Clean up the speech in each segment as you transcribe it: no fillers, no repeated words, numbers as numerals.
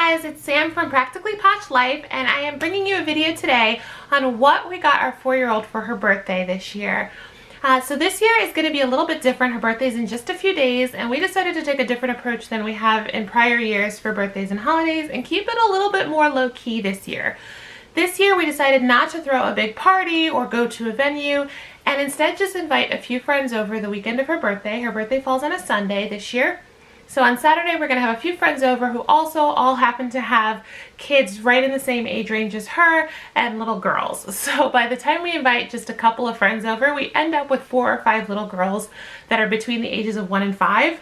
guys, it's Sam from Practically Posh Life, and I am bringing you a video today on what we got our 4-year-old for her birthday this year. So this year is going to be a little bit different. Her birthday's in just a few days, and we decided to take a different approach than we have in prior years for birthdays and holidays and keep it a little bit more low-key this year. This year we decided not to throw a big party or go to a venue, and instead just invite a few friends over the weekend of her birthday. Her birthday falls on a Sunday this year. So on Saturday we're going to have a few friends over who also all happen to have kids right in the same age range as her and little girls. So by the time we invite just a couple of friends over, we end up with 4 or 5 little girls that are between the ages of 1 and 5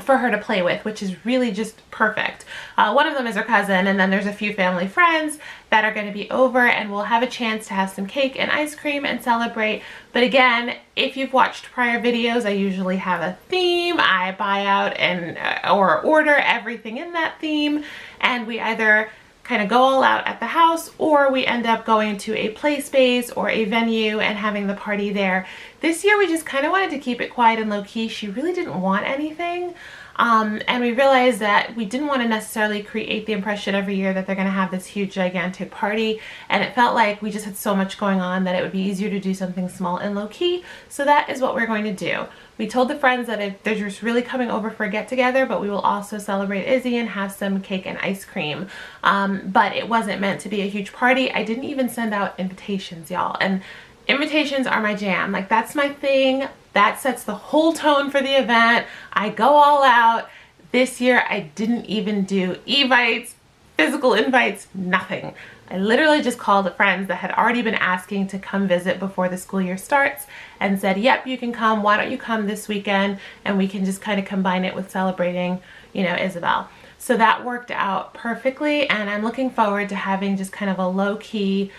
for her to play with, which is really just perfect. One of them is her cousin, and then there's a few family friends that are going to be over, and we'll have a chance to have some cake and ice cream and celebrate. But again, if you've watched prior videos, I usually have a theme. I buy out and or order everything in that theme, and we either kind of go all out at the house, or we end up going to a play space or a venue and having the party there. This year we just kind of wanted to keep it quiet and low-key. She really didn't want anything, and we realized that we didn't want to necessarily create the impression every year that they're going to have this huge gigantic party, and it felt like we just had so much going on that it would be easier to do something small and low-key. So that is what we're going to do. We told the friends that if they're just really coming over for a get-together, but we will also celebrate Izzy and have some cake and ice cream. But it wasn't meant to be a huge party. I didn't even send out invitations, y'all. And invitations are my jam. Like, that's my thing. That sets the whole tone for the event. I go all out. This year, I didn't even do evites, physical invites, nothing. I literally just called the friends that had already been asking to come visit before the school year starts and said, yep, you can come. Why don't you come this weekend? And we can just kind of combine it with celebrating, you know, Isabel. So that worked out perfectly, and I'm looking forward to having just kind of a low-key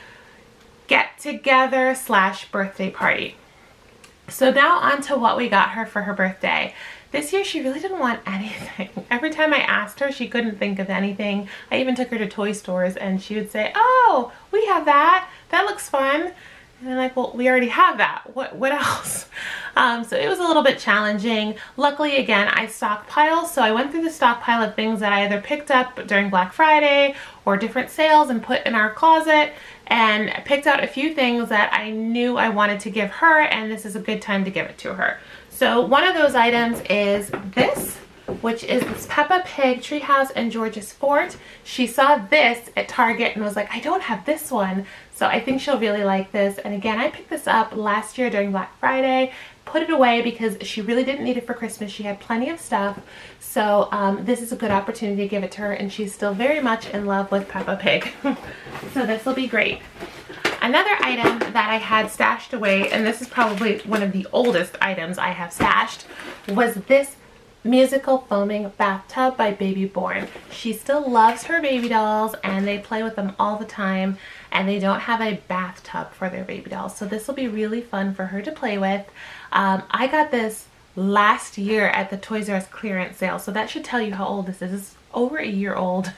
get-together / birthday party. So now on to what we got her for her birthday. This year she really didn't want anything. Every time I asked her, she couldn't think of anything. I even took her to toy stores and she would say, oh, we have that. That looks fun. And I'm like, well, we already have that. What else? So it was a little bit challenging. Luckily, again, I stockpile. So I went through the stockpile of things that I either picked up during Black Friday or different sales and put in our closet, and picked out a few things that I knew I wanted to give her, and this is a good time to give it to her. So one of those items is this, which is this Peppa Pig Treehouse and George's Fort. She saw this at Target and was like, I don't have this one. So I think she'll really like this. And again, I picked this up last year during Black Friday, put it away because she really didn't need it for Christmas. She had plenty of stuff. So this is a good opportunity to give it to her, and she's still very much in love with Peppa Pig. So this will be great. Another item that I had stashed away, and this is probably one of the oldest items I have stashed, was this musical foaming bathtub by Baby Born. She still loves her baby dolls, and they play with them all the time, and they don't have a bathtub for their baby dolls. So this will be really fun for her to play with. I got this last year at the Toys R Us clearance sale, so that should tell you how old this is. It's over a year old,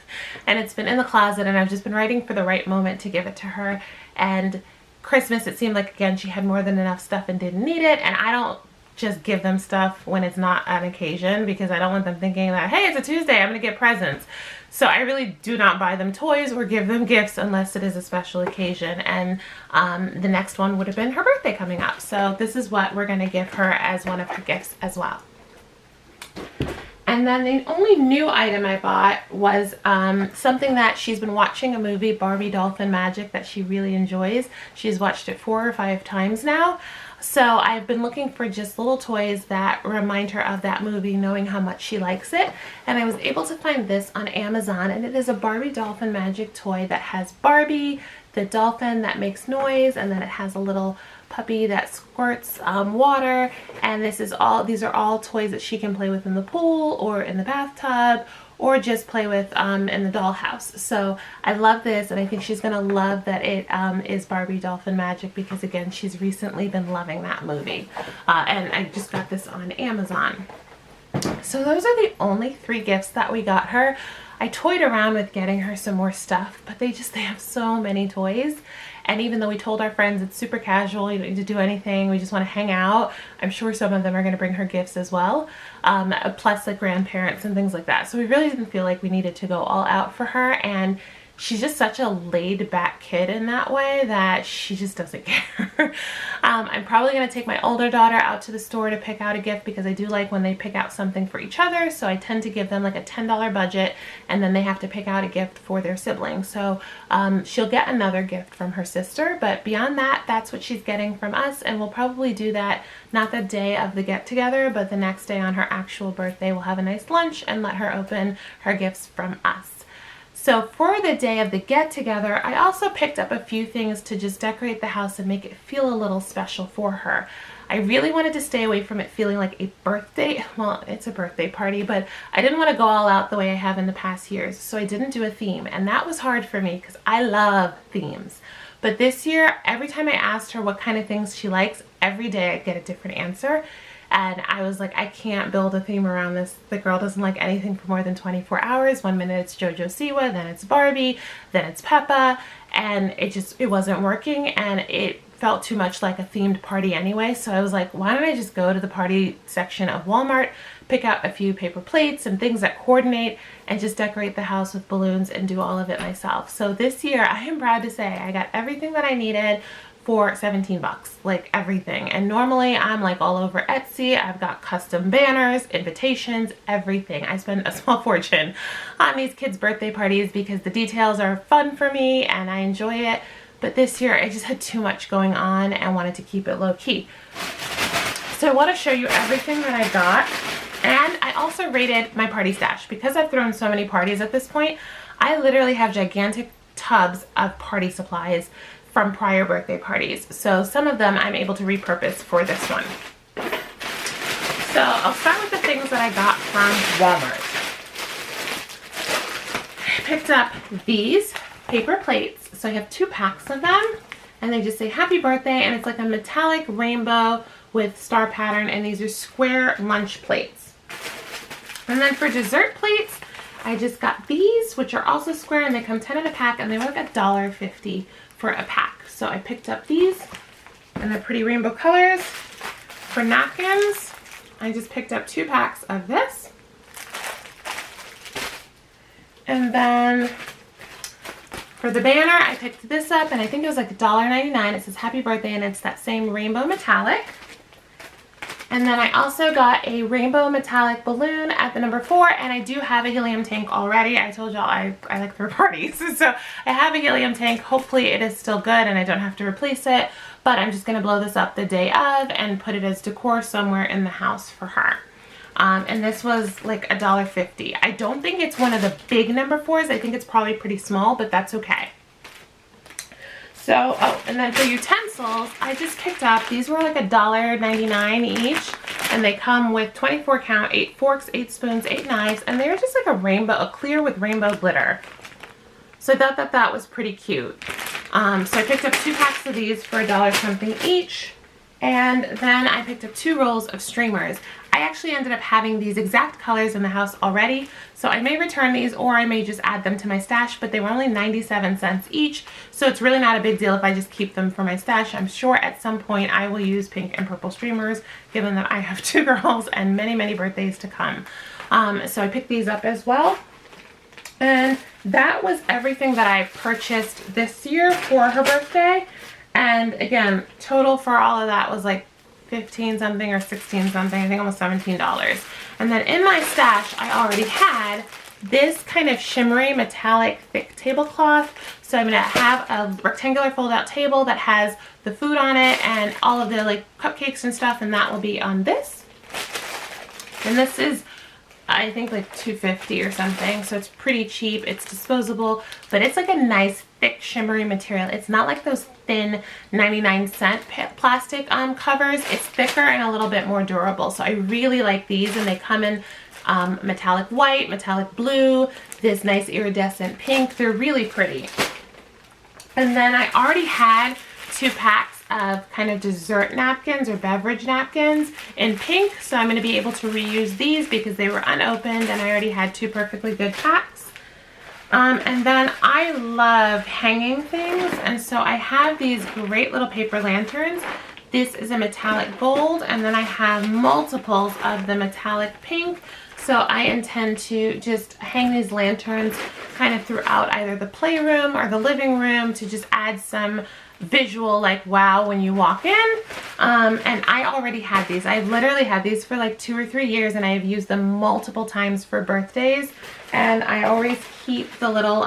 and it's been in the closet, and I've just been waiting for the right moment to give it to her. And Christmas, it seemed like, again, she had more than enough stuff and didn't need it, and I don't just give them stuff when it's not an occasion, because I don't want them thinking that, hey, it's a Tuesday, I'm gonna get presents. So I really do not buy them toys or give them gifts unless it is a special occasion, and the next one would have been her birthday coming up. So this is what we're gonna give her as one of her gifts as well. And then the only new item I bought was something that she's been watching, a movie, Barbie Dolphin Magic, that she really enjoys. She's watched it 4 or 5 times now. So I've been looking for just little toys that remind her of that movie, knowing how much she likes it. And I was able to find this on Amazon, and it is a Barbie Dolphin Magic toy that has Barbie, the dolphin that makes noise, and then it has a little puppy that squirts water. And these are all toys that she can play with in the pool or in the bathtub, or just play with in the dollhouse. So I love this, and I think she's gonna love that it is Barbie Dolphin Magic, because again, she's recently been loving that movie. And I just got this on Amazon. So those are the only 3 gifts that we got her. I toyed around with getting her some more stuff, but they have so many toys, And even though we told our friends it's super casual, you don't need to do anything, we just want to hang out, I'm sure some of them are going to bring her gifts as well, plus like grandparents and things like that. So we really didn't feel like we needed to go all out for her, and she's just such a laid back kid in that way that she just doesn't care. I'm probably going to take my older daughter out to the store to pick out a gift, because I do like when they pick out something for each other. So I tend to give them like a $10 budget, and then they have to pick out a gift for their sibling. So she'll get another gift from her sister, but beyond that, that's what she's getting from us. And we'll probably do that not the day of the get together, but the next day on her actual birthday. We'll have a nice lunch and let her open her gifts from us. So for the day of the get-together, I also picked up a few things to just decorate the house and make it feel a little special for her. I really wanted to stay away from it feeling like a birthday, well, it's a birthday party, but I didn't want to go all out the way I have in the past years, so I didn't do a theme, and that was hard for me because I love themes. But this year, every time I asked her what kind of things she likes, every day I'd get a different answer. And I was like, I can't build a theme around this. The girl doesn't like anything for more than 24 hours. One minute it's JoJo Siwa, then it's Barbie, then it's Peppa. And it wasn't working, and it felt too much like a themed party anyway. So I was like, why don't I just go to the party section of Walmart, pick out a few paper plates and things that coordinate, and just decorate the house with balloons and do all of it myself. So this year, I am proud to say I got everything that I needed for 17 bucks, like everything. And normally I'm like all over Etsy. I've got custom banners, invitations, everything. I spend a small fortune on these kids' birthday parties because the details are fun for me and I enjoy it. But this year I just had too much going on and wanted to keep it low key. So I want to show you everything that I got. And I also rated my party stash because I've thrown so many parties at this point. I literally have gigantic tubs of party supplies from prior birthday parties. So some of them I'm able to repurpose for this one. So I'll start with the things that I got from Walmart. I picked up these paper plates. So I have 2 packs of them, and they just say happy birthday, and it's like a metallic rainbow with star pattern, and these are square lunch plates. And then for dessert plates, I just got these, which are also square, and they come 10 in a pack, and they were like $1.50 for a pack. So I picked up these, and they're pretty rainbow colors. For napkins, I just picked up 2 packs of this. And then for the banner, I picked this up, and I think it was like $1.99. It says happy birthday, and it's that same rainbow metallic. And then I also got a rainbow metallic balloon at the number 4, and I do have a helium tank already. I told y'all I like third parties, so I have a helium tank. Hopefully it is still good and I don't have to replace it, but I'm just gonna blow this up the day of and put it as decor somewhere in the house for her. And this was like $1.50. I don't think it's one of the big number 4s. I think it's probably pretty small, but that's okay. So, oh, and then for utensils, I just picked up, these were like $1.99 each, and they come with 24 count, 8 forks, 8 spoons, 8 knives, and they're just like a rainbow, a clear with rainbow glitter. So I thought that that was pretty cute. So I picked up 2 packs of these for $1 something each, and then I picked up 2 rolls of streamers. I actually ended up having these exact colors in the house already, so I may return these or I may just add them to my stash, but they were only 97 cents each, so it's really not a big deal if I just keep them for my stash. I'm sure at some point I will use pink and purple streamers, given that I have 2 girls and many, many birthdays to come. So I picked these up as well. And that was everything that I purchased this year for her birthday. And again, total for all of that was like 15 something or 16 something, I think almost $17. And then in my stash, I already had this kind of shimmery metallic thick tablecloth. So I'm gonna have a rectangular fold out table that has the food on it and all of the like cupcakes and stuff, and that will be on this. And this is, I think, like $2.50 or something, so it's pretty cheap. It's disposable, but it's like a nice thick shimmery material. It's not like those thin 99-cent plastic covers. It's thicker and a little bit more durable, so I really like these, and they come in metallic white, metallic blue, this nice iridescent pink. They're really pretty. And then I already had 2 packs of kind of dessert napkins or beverage napkins in pink, so I'm going to be able to reuse these because they were unopened and I already had 2 perfectly good packs. And then I love hanging things, and so I have these great little paper lanterns. This is a metallic gold, and then I have multiples of the metallic pink. So I intend to just hang these lanterns kind of throughout either the playroom or the living room to just add some visual like wow when you walk in. And I already had these. I've literally had these for like 2 or 3 years, and I have used them multiple times for birthdays. And I always keep the little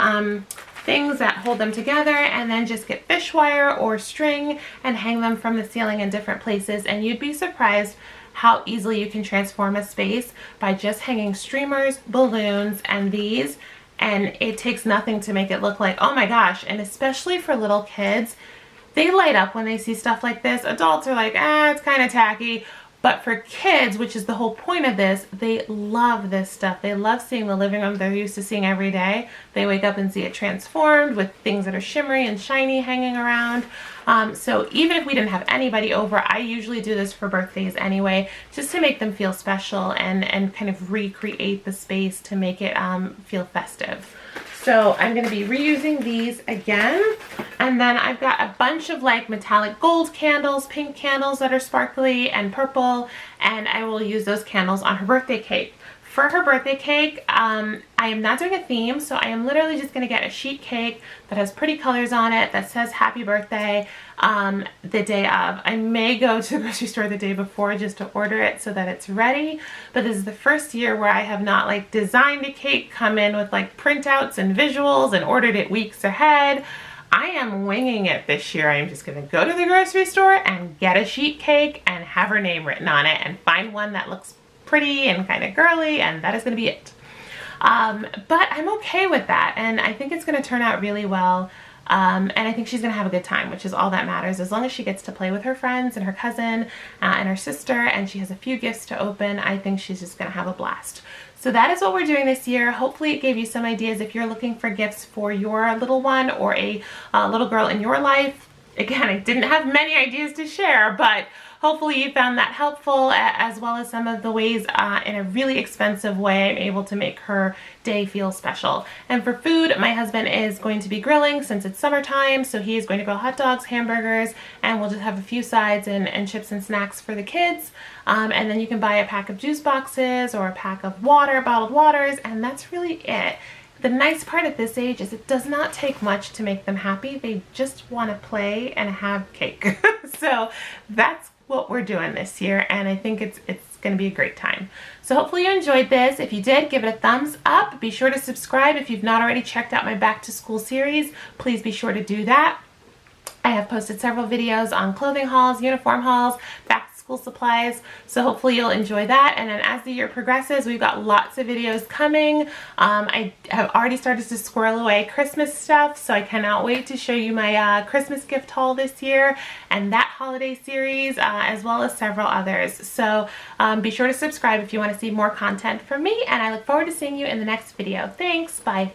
things that hold them together, and then just get fish wire or string and hang them from the ceiling in different places. And you'd be surprised how easily you can transform a space by just hanging streamers, balloons, and these. And it takes nothing to make it look like, oh my gosh. And especially for little kids, they light up when they see stuff like this. Adults are like, it's kind of tacky. But for kids, which is the whole point of this, they love this stuff. They love seeing the living room they're used to seeing every day. They wake up and see it transformed with things that are shimmery and shiny hanging around. So even if we didn't have anybody over, I usually do this for birthdays anyway, just to make them feel special and kind of recreate the space to make it feel festive. So I'm going to be reusing these again. And then I've got a bunch of like metallic gold candles, pink candles that are sparkly and purple, and I will use those candles on her birthday cake. For her birthday cake, I am not doing a theme, so I am literally just going to get a sheet cake that has pretty colors on it that says happy birthday the day of. I may go to the grocery store the day before just to order it so that it's ready, but this is the first year where I have not like designed a cake, come in with like printouts and visuals and ordered it weeks ahead. I am winging it this year. I am just going to go to the grocery store and get a sheet cake and have her name written on it and find one that looks pretty and kind of girly, and that is going to be it. But I'm okay with that, and I think it's going to turn out really well. And I think she's going to have a good time, which is all that matters. As long as she gets to play with her friends and her cousin and her sister, and she has a few gifts to open, I think she's just going to have a blast. So that is what we're doing this year. Hopefully it gave you some ideas if you're looking for gifts for your little one or a little girl in your life. Again, I didn't have many ideas to share, but hopefully you found that helpful, as well as some of the ways in a really expensive way I'm able to make her day feel special. And for food, my husband is going to be grilling since it's summertime, so he is going to grill hot dogs, hamburgers, and we'll just have a few sides and chips and snacks for the kids. And then you can buy a pack of juice boxes or a pack of water, bottled waters, and that's really it. The nice part at this age is it does not take much to make them happy. They just want to play and have cake. So that's what we're doing this year, and I think it's going to be a great time. So hopefully you enjoyed this. If you did, give it a thumbs up. Be sure to subscribe if you've not already checked out my back to school series. Please be sure to do that. I have posted several videos on clothing hauls, uniform hauls, back to school supplies, so hopefully you'll enjoy that. And then as the year progresses, we've got lots of videos coming. I have already started to squirrel away Christmas stuff, so I cannot wait to show you my Christmas gift haul this year and that holiday series, as well as several others. So be sure to subscribe if you want to see more content from me, and I look forward to seeing you in the next video. Thanks, bye.